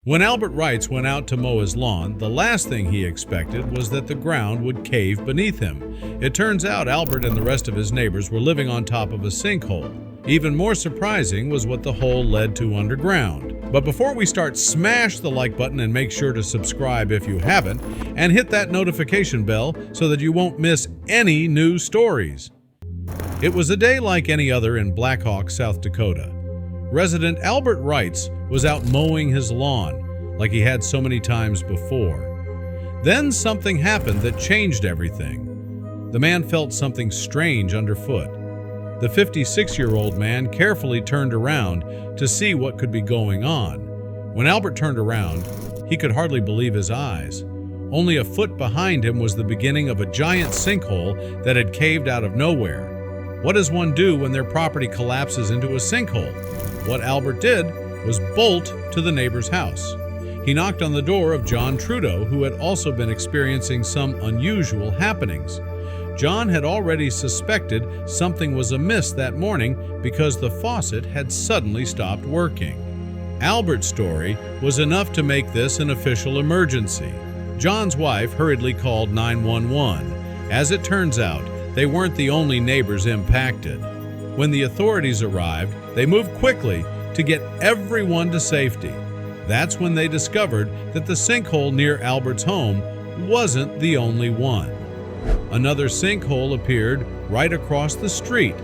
When Albert Wrights went out to mow his lawn, the last thing he expected was that the ground would cave beneath him. It turns out Albert and the rest of his neighbors were living on top of a sinkhole. Even more surprising was what the hole led to underground. But before we start, smash the like button and make sure to subscribe if you haven't, and hit that notification bell so that you won't miss any new stories. It was a day like any other in Black Hawk, South Dakota. Resident Albert Wrights was out mowing his lawn, like he had so many times before. Then something happened that changed everything. The man felt something strange underfoot. The 56-year-old man carefully turned around to see what could be going on. When Albert turned around, he could hardly believe his eyes. Only a foot behind him was the beginning of a giant sinkhole that had caved out of nowhere. What does one do when their property collapses into a sinkhole? What Albert did was bolt to the neighbor's house. He knocked on the door of John Trudeau, who had also been experiencing some unusual happenings. John had already suspected something was amiss that morning because the faucet had suddenly stopped working. Albert's story was enough to make this an official emergency. John's wife hurriedly called 911. As it turns out, they weren't the only neighbors impacted. When the authorities arrived, they moved quickly to get everyone to safety. That's when they discovered that the sinkhole near Albert's home wasn't the only one. Another sinkhole appeared right across the street.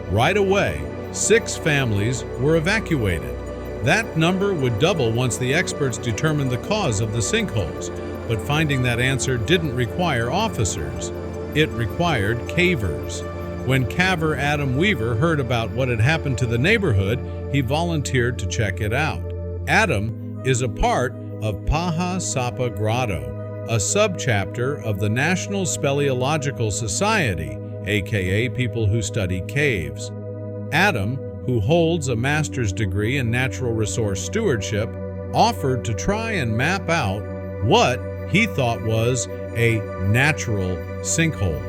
Right away, 6 families were evacuated. That number would double once the experts determined the cause of the sinkholes, but finding that answer didn't require officers. It required cavers. When caver Adam Weaver heard about what had happened to the neighborhood, he volunteered to check it out. Adam is a part of Paha Sapa Grotto, a subchapter of the National Speleological Society, aka people who study caves. Adam, who holds a master's degree in natural resource stewardship, offered to try and map out what he thought was a natural sinkhole.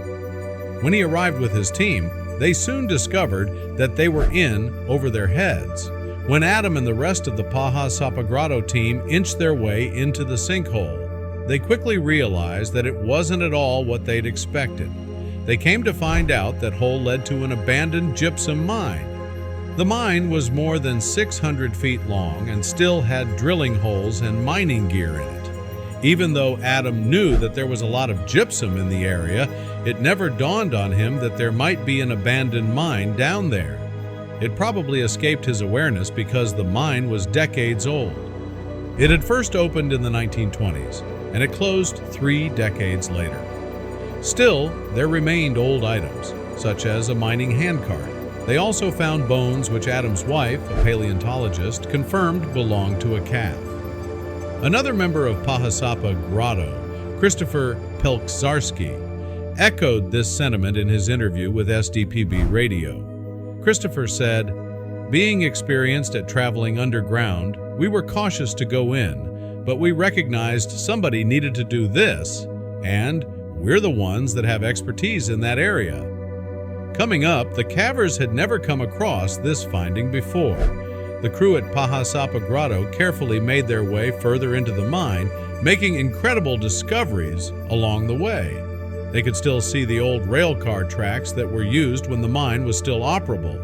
When he arrived with his team, they soon discovered that they were in over their heads. When Adam and the rest of the Paha Sapa Grotto team inched their way into the sinkhole, they quickly realized that it wasn't at all what they'd expected. They came to find out that hole led to an abandoned gypsum mine. The mine was more than 600 feet long and still had drilling holes and mining gear in it. Even though Adam knew that there was a lot of gypsum in the area, it never dawned on him that there might be an abandoned mine down there. It probably escaped his awareness because the mine was decades old. It had first opened in the 1920s, and it closed 3 decades later. Still, there remained old items, such as a mining handcart. They also found bones which Adam's wife, a paleontologist, confirmed belonged to a calf. Another member of Paha Sapa Grotto, Christopher Pelczarski, echoed this sentiment in his interview with SDPB Radio. Christopher said, "Being experienced at traveling underground, we were cautious to go in, but we recognized somebody needed to do this, and we're the ones that have expertise in that area." Coming up, the cavers had never come across this finding before. The crew at Paha Sapa Grotto carefully made their way further into the mine, making incredible discoveries along the way. They could still see the old rail car tracks that were used when the mine was still operable.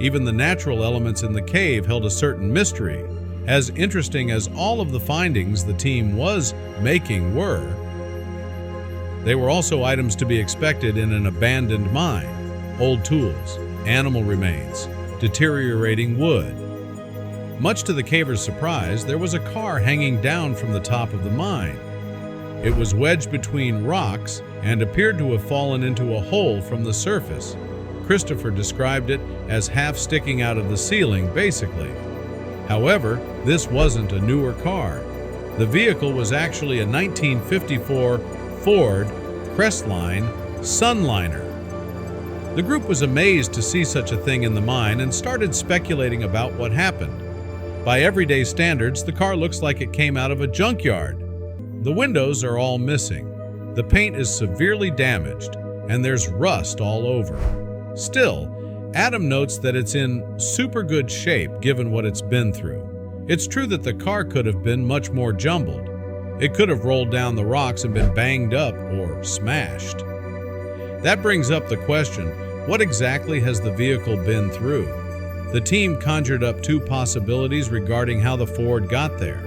Even the natural elements in the cave held a certain mystery. As interesting as all of the findings the team was making were, they were also items to be expected in an abandoned mine. Old tools, animal remains, deteriorating wood. Much to the cavers' surprise, there was a car hanging down from the top of the mine. It was wedged between rocks and appeared to have fallen into a hole from the surface. Christopher described it as half sticking out of the ceiling, basically. However, this wasn't a newer car. The vehicle was actually a 1954 Ford Crestline Sunliner. The group was amazed to see such a thing in the mine and started speculating about what happened. By everyday standards, the car looks like it came out of a junkyard. The windows are all missing. The paint is severely damaged, and there's rust all over. Still, Adam notes that it's in super good shape given what it's been through. It's true that the car could have been much more jumbled. It could have rolled down the rocks and been banged up or smashed. That brings up the question, what exactly has the vehicle been through? The team conjured up two possibilities regarding how the Ford got there.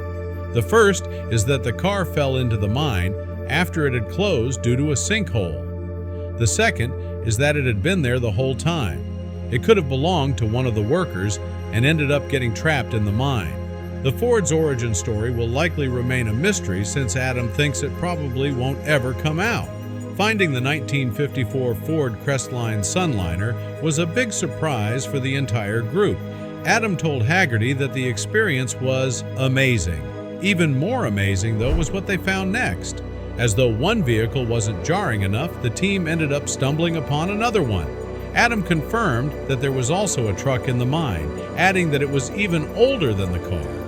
The first is that the car fell into the mine after it had closed due to a sinkhole. The second is that it had been there the whole time. It could have belonged to one of the workers and ended up getting trapped in the mine. The Ford's origin story will likely remain a mystery since Adam thinks it probably won't ever come out. Finding the 1954 Ford Crestline Sunliner was a big surprise for the entire group. Adam told Haggerty that the experience was amazing. Even more amazing, though, was what they found next. As though one vehicle wasn't jarring enough, the team ended up stumbling upon another one. Adam confirmed that there was also a truck in the mine, adding that it was even older than the car.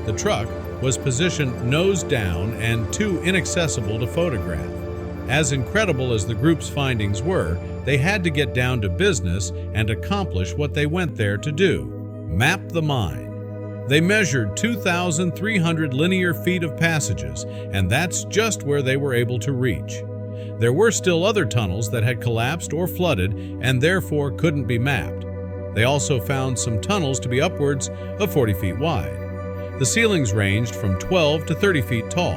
The truck was positioned nose down and too inaccessible to photograph. As incredible as the group's findings were, they had to get down to business and accomplish what they went there to do: map the mine. They measured 2,300 linear feet of passages, and that's just where they were able to reach. There were still other tunnels that had collapsed or flooded and therefore couldn't be mapped. They also found some tunnels to be upwards of 40 feet wide. The ceilings ranged from 12 to 30 feet tall.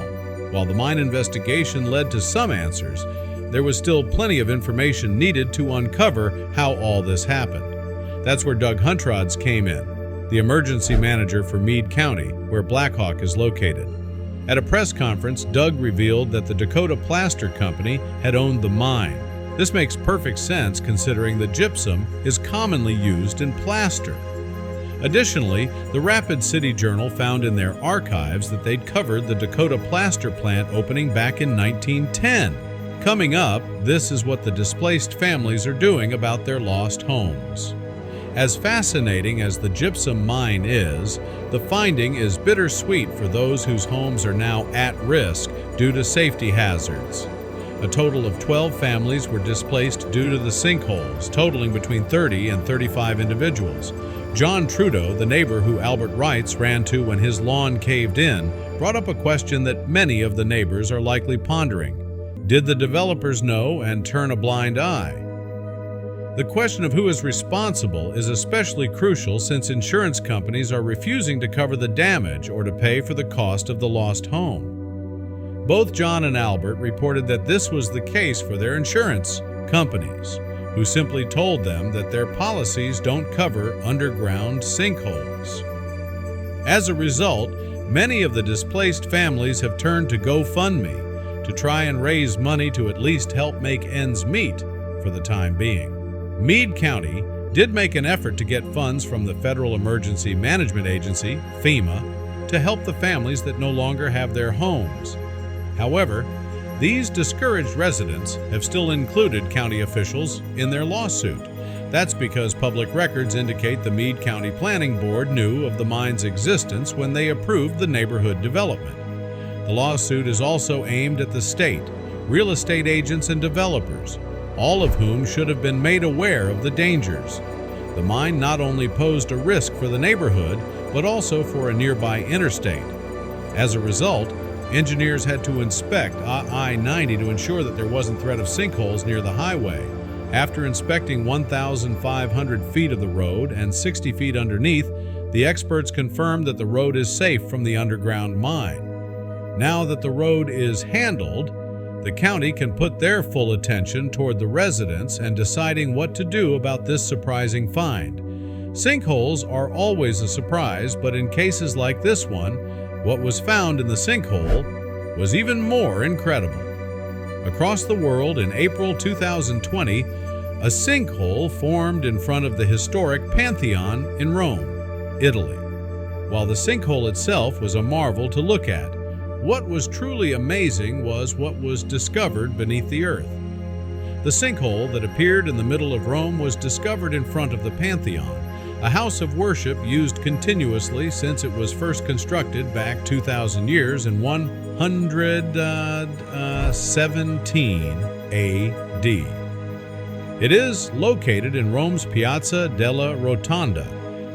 While the mine investigation led to some answers, there was still plenty of information needed to uncover how all this happened. That's where Doug Huntrods came in, the emergency manager for Meade County, where Blackhawk is located. At a press conference, Doug revealed that the Dakota Plaster Company had owned the mine. This makes perfect sense considering that gypsum is commonly used in plaster. Additionally, the Rapid City Journal found in their archives that they'd covered the Dakota Plaster plant opening back in 1910. Coming up, this is what the displaced families are doing about their lost homes. As fascinating as the gypsum mine is, the finding is bittersweet for those whose homes are now at risk due to safety hazards. A total of 12 families were displaced due to the sinkholes, totaling between 30 and 35 individuals. John Trudeau, the neighbor who Albert Wrights ran to when his lawn caved in, brought up a question that many of the neighbors are likely pondering. Did the developers know and turn a blind eye? The question of who is responsible is especially crucial since insurance companies are refusing to cover the damage or to pay for the cost of the lost home. Both John and Albert reported that this was the case for their insurance companies, who simply told them that their policies don't cover underground sinkholes. As a result, many of the displaced families have turned to GoFundMe to try and raise money to at least help make ends meet for the time being. Meade County did make an effort to get funds from the Federal Emergency Management Agency, FEMA, to help the families that no longer have their homes. However, these discouraged residents have still included county officials in their lawsuit. That's because public records indicate the Meade County Planning Board knew of the mine's existence when they approved the neighborhood development. The lawsuit is also aimed at the state, real estate agents, and developers, all of whom should have been made aware of the dangers. The mine not only posed a risk for the neighborhood, but also for a nearby interstate. As a result, engineers had to inspect I-90 to ensure that there wasn't threat of sinkholes near the highway. After inspecting 1,500 feet of the road and 60 feet underneath, the experts confirmed that the road is safe from the underground mine. Now that the road is handled, the county can put their full attention toward the residents and deciding what to do about this surprising find. Sinkholes are always a surprise, but in cases like this one, what was found in the sinkhole was even more incredible. Across the world in April 2020, a sinkhole formed in front of the historic Pantheon in Rome, Italy. While the sinkhole itself was a marvel to look at, what was truly amazing was what was discovered beneath the earth. The sinkhole that appeared in the middle of Rome was discovered in front of the Pantheon, a house of worship used continuously since it was first constructed back 2,000 years in 117 AD. It is located in Rome's Piazza della Rotonda.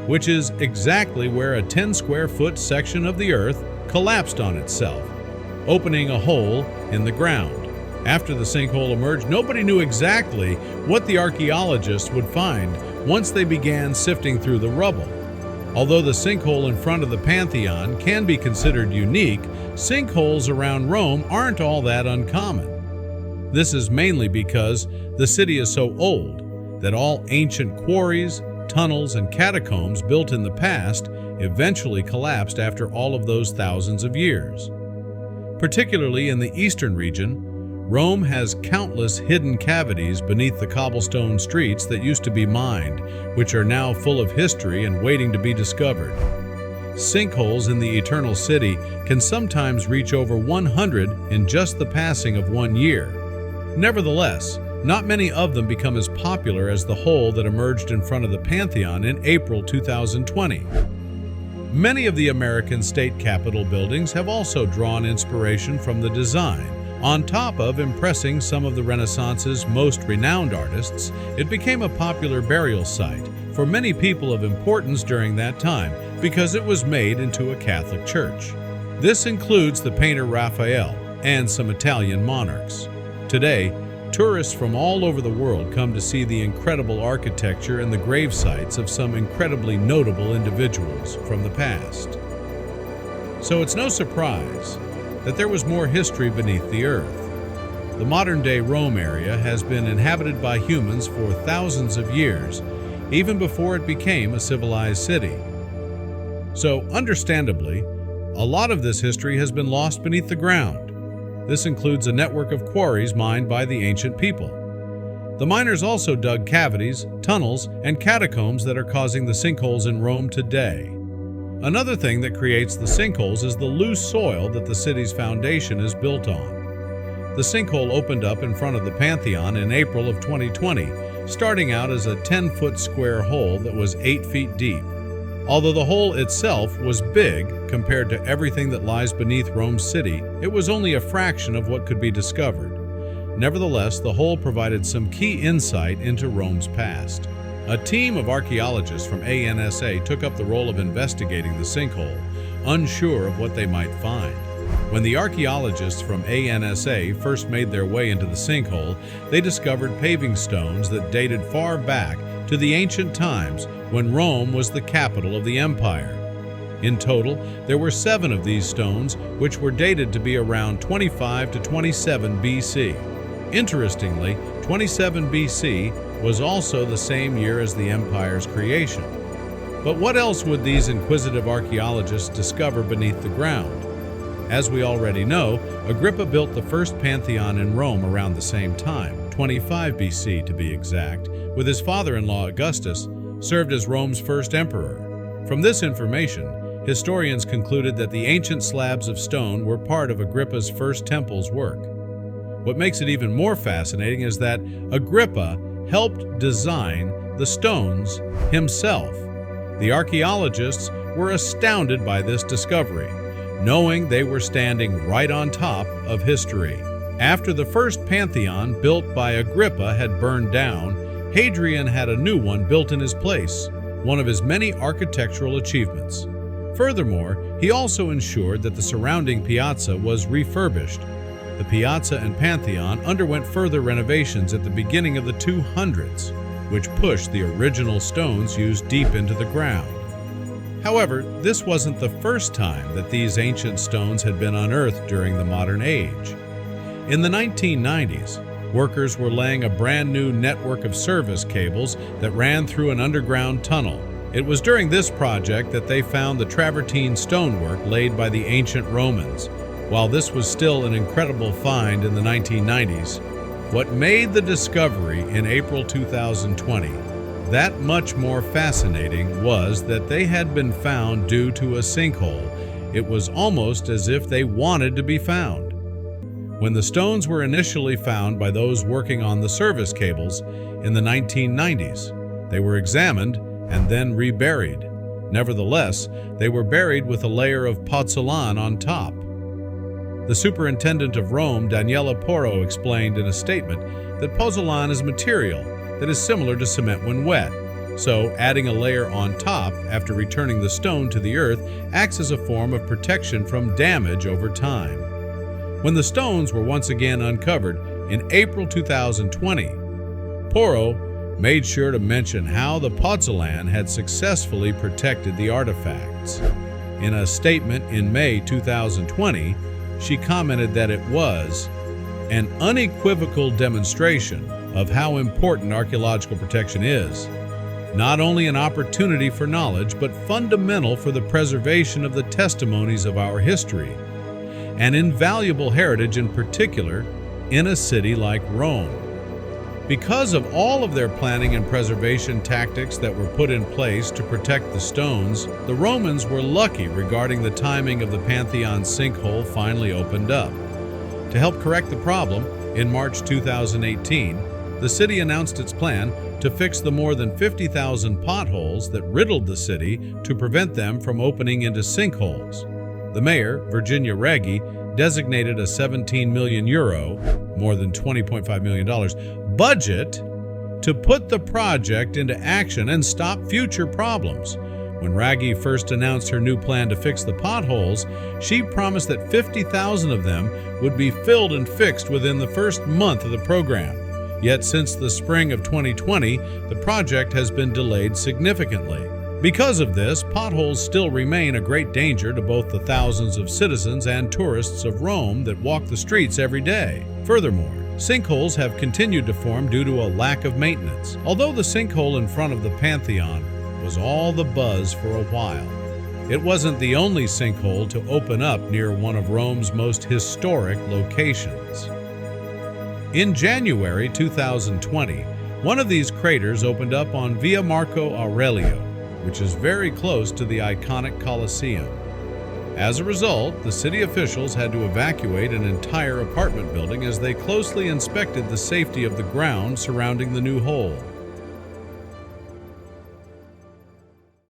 which is exactly where a 10-square-foot section of the Earth collapsed on itself, opening a hole in the ground. After the sinkhole emerged, nobody knew exactly what the archaeologists would find once they began sifting through the rubble. Although the sinkhole in front of the Pantheon can be considered unique, sinkholes around Rome aren't all that uncommon. This is mainly because the city is so old that all ancient quarries, tunnels, and catacombs built in the past eventually collapsed after all of those thousands of years. Particularly in the eastern region, Rome has countless hidden cavities beneath the cobblestone streets that used to be mined, which are now full of history and waiting to be discovered. Sinkholes in the Eternal City can sometimes reach over 100 in just the passing of 1 year. Nevertheless, not many of them become as popular as the hole that emerged in front of the Pantheon in April 2020. Many of the American state capitol buildings have also drawn inspiration from the design. On top of impressing some of the Renaissance's most renowned artists, it became a popular burial site for many people of importance during that time because it was made into a Catholic church. This includes the painter Raphael and some Italian monarchs. Today, tourists from all over the world come to see the incredible architecture and the grave sites of some incredibly notable individuals from the past. So it's no surprise that there was more history beneath the earth. The modern-day Rome area has been inhabited by humans for thousands of years, even before it became a civilized city. So, understandably, a lot of this history has been lost beneath the ground. This includes a network of quarries mined by the ancient people. The miners also dug cavities, tunnels, and catacombs that are causing the sinkholes in Rome today. Another thing that creates the sinkholes is the loose soil that the city's foundation is built on. The sinkhole opened up in front of the Pantheon in April of 2020, starting out as a 10-foot square hole that was 8 feet deep. Although the hole itself was big compared to everything that lies beneath Rome's city, it was only a fraction of what could be discovered. Nevertheless, the hole provided some key insight into Rome's past. A team of archaeologists from ANSA took up the role of investigating the sinkhole, unsure of what they might find. When the archaeologists from ANSA first made their way into the sinkhole, they discovered paving stones that dated far back to the ancient times when Rome was the capital of the empire. In total, there were 7 of these stones, which were dated to be around 25 to 27 BC. Interestingly, 27 BC was also the same year as the empire's creation. But what else would these inquisitive archaeologists discover beneath the ground? As we already know, Agrippa built the first Pantheon in Rome around the same time, 25 BC to be exact, with his father-in-law Augustus served as Rome's first emperor. From this information, historians concluded that the ancient slabs of stone were part of Agrippa's first temple's work. What makes it even more fascinating is that Agrippa helped design the stones himself. The archaeologists were astounded by this discovery, knowing they were standing right on top of history. After the first Pantheon built by Agrippa had burned down, Hadrian had a new one built in his place, one of his many architectural achievements. Furthermore, he also ensured that the surrounding piazza was refurbished. The piazza and Pantheon underwent further renovations at the beginning of the 200s, which pushed the original stones used deep into the ground. However, this wasn't the first time that these ancient stones had been unearthed during the modern age. In the 1990s, workers were laying a brand new network of service cables that ran through an underground tunnel. It was during this project that they found the travertine stonework laid by the ancient Romans. While this was still an incredible find in the 1990s, what made the discovery in April 2020 that much more fascinating was that they had been found due to a sinkhole. It was almost as if they wanted to be found. When the stones were initially found by those working on the service cables in the 1990s, they were examined and then reburied. Nevertheless, they were buried with a layer of pozzolan on top. The superintendent of Rome, Daniela Porro, explained in a statement that pozzolan is a material that is similar to cement when wet, So, adding a layer on top after returning the stone to the earth acts as a form of protection from damage over time. When the stones were once again uncovered in April 2020, Porro made sure to mention how the Pozzolan had successfully protected the artifacts. In a statement in May 2020, she commented that it was an unequivocal demonstration of how important archaeological protection is, not only an opportunity for knowledge, but fundamental for the preservation of the testimonies of our history, an invaluable heritage in particular in a city like Rome. Because of all of their planning and preservation tactics that were put in place to protect the stones, the Romans were lucky regarding the timing of the Pantheon's sinkhole finally opened up. To help correct the problem, in March 2018, the city announced its plan to fix the more than 50,000 potholes that riddled the city to prevent them from opening into sinkholes. The mayor, Virginia Raggi, designated a €17 million, more than $20.5 million, budget to put the project into action and stop future problems. When Raggi first announced her new plan to fix the potholes, she promised that 50,000 of them would be filled and fixed within the first month of the program. Yet since the spring of 2020, the project has been delayed significantly. Because of this, potholes still remain a great danger to both the thousands of citizens and tourists of Rome that walk the streets every day. Furthermore, sinkholes have continued to form due to a lack of maintenance. Although the sinkhole in front of the Pantheon was all the buzz for a while, it wasn't the only sinkhole to open up near one of Rome's most historic locations. In January 2020, one of these craters opened up on Via Marco Aurelio, which is very close to the iconic Colosseum. As a result, the city officials had to evacuate an entire apartment building as they closely inspected the safety of the ground surrounding the new hole.